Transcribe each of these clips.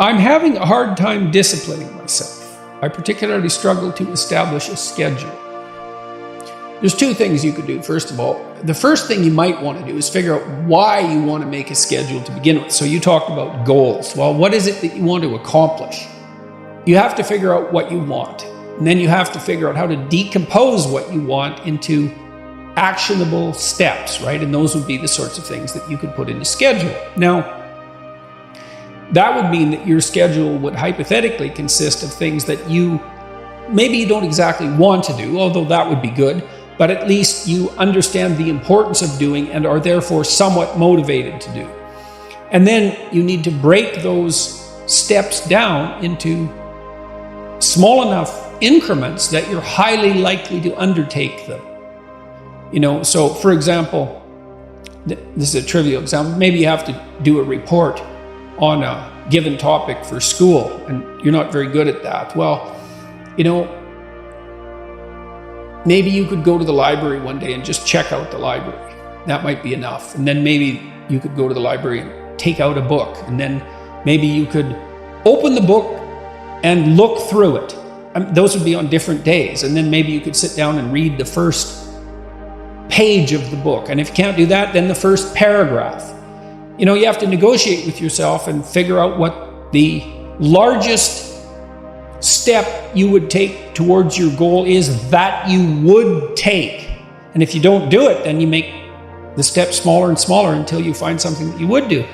I'm having a hard time disciplining myself. I particularly struggle to establish a schedule. There's two things you could do. First of all, the first thing you might want to do is figure out why you want to make a schedule to begin with. So you talked about goals. Well, what is it that you want to accomplish? You have to figure out what you want. And then you have to figure out how to decompose what you want into actionable steps, right? And those would be the sorts of things that you could put in a schedule. Now, that would mean that your schedule would hypothetically consist of things that maybe you don't exactly want to do, although that would be good, but at least you understand the importance of doing and are therefore somewhat motivated to do. And then you need to break those steps down into small enough increments that you're highly likely to undertake them. So for example, this is a trivial example, maybe you have to do a report on a given topic for school and you're not very good at that. Well, maybe you could go to the library one day and just check out the library. That might be enough. And then maybe you could go to the library and take out a book. And then maybe you could open the book and look through it. Those would be on different days. And then maybe you could sit down and read the first page of the book. And if you can't do that, then the first paragraph. You have to negotiate with yourself and figure out what the largest step you would take towards your goal is that you would take. And if you don't do it, then you make the step smaller and smaller until you find something that you would do.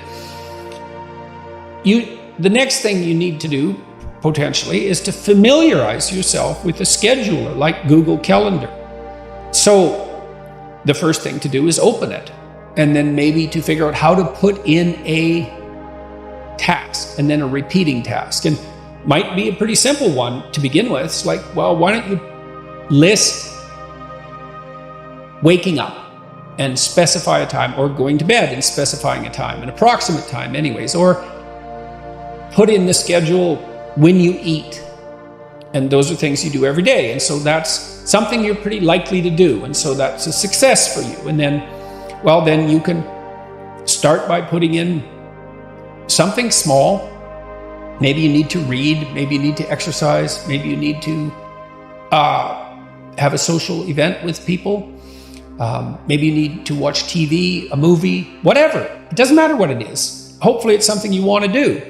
The next thing you need to do, potentially, is to familiarize yourself with a scheduler like Google Calendar. So the first thing to do is open it, and then maybe to figure out how to put in a task and then a repeating task. And might be a pretty simple one to begin with. It's like, well, why don't you list waking up and specify a time, or going to bed and specifying a time, an approximate time anyways, or put in the schedule when you eat. And those are things you do every day. And so that's something you're pretty likely to do. And so that's a success for you. And then you can start by putting in something small. Maybe you need to read, maybe you need to exercise, maybe you need to have a social event with people. Maybe you need to watch TV, a movie, whatever. It doesn't matter what it is. Hopefully it's something you want to do.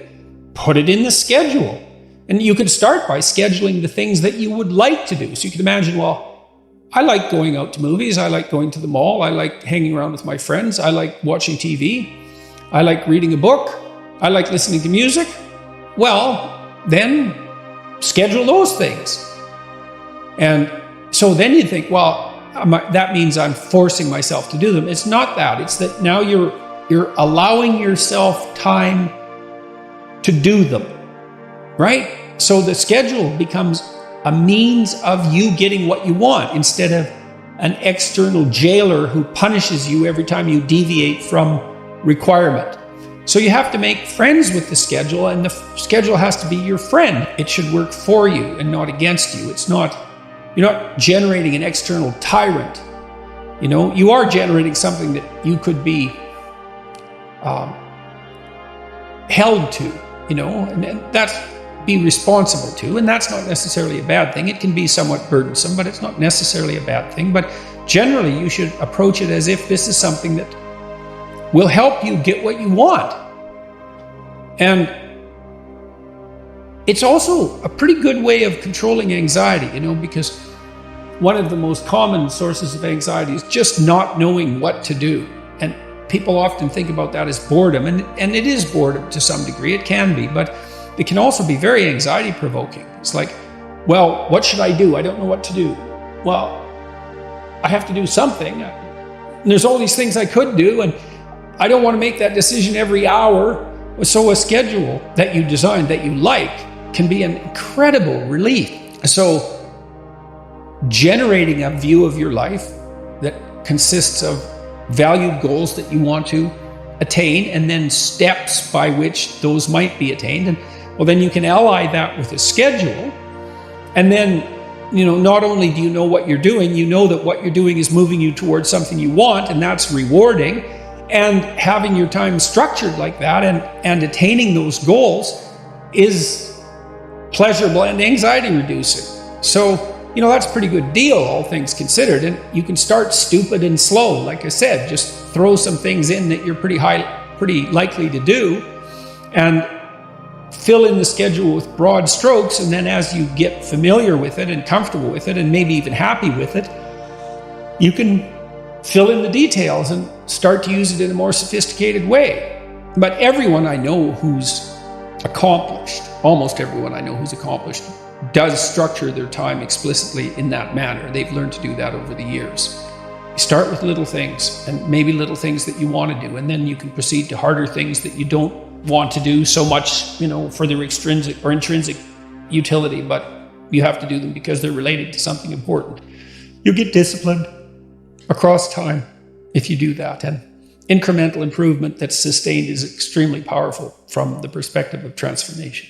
Put it in the schedule. And you could start by scheduling the things that you would like to do. So you can imagine, well, I like going out to movies. I like going to the mall. I like hanging around with my friends. I like watching TV. I like reading a book. I like listening to music. Well, then schedule those things. And so then you think, well, that means I'm forcing myself to do them. It's not that. It's that now you're allowing yourself time to do them, right? So the schedule becomes a means of you getting what you want instead of an external jailer who punishes you every time you deviate from requirement. So you have to make friends with the schedule, and the schedule has to be your friend. It should work for you and not against you. You're not generating an external tyrant. You are generating something that you could be held to, and that's be responsible to, and that's not necessarily a bad thing. It can be somewhat burdensome, but it's not necessarily a bad thing. But generally, you should approach it as if this is something that will help you get what you want. And it's also a pretty good way of controlling anxiety, because one of the most common sources of anxiety is just not knowing what to do. And people often think about that as boredom, and it is boredom to some degree. It can be, but it can also be very anxiety provoking. It's like, well, what should I do? I don't know what to do. Well, I have to do something. And there's all these things I could do, and I don't want to make that decision every hour. So a schedule that you design, that you like, can be an incredible relief. So generating a view of your life that consists of valued goals that you want to attain, and then steps by which those might be attained. And then you can ally that with a schedule. And then, not only do you know what you're doing, you know that what you're doing is moving you towards something you want, and that's rewarding. And having your time structured like that and attaining those goals is pleasurable and anxiety reducing. So, that's a pretty good deal, all things considered. And you can start stupid and slow. Like I said, just throw some things in that you're pretty likely to do, and fill in the schedule with broad strokes. And then as you get familiar with it and comfortable with it and maybe even happy with it, you can fill in the details and start to use it in a more sophisticated way. But everyone I know who's accomplished, almost everyone I know who's accomplished, does structure their time explicitly in that manner. They've learned to do that over the years. You start with little things, and maybe little things that you want to do, and then you can proceed to harder things that you don't want to do so much, for their extrinsic or intrinsic utility, but you have to do them because they're related to something important. You'll get disciplined across time if you do that, and incremental improvement that's sustained is extremely powerful from the perspective of transformation.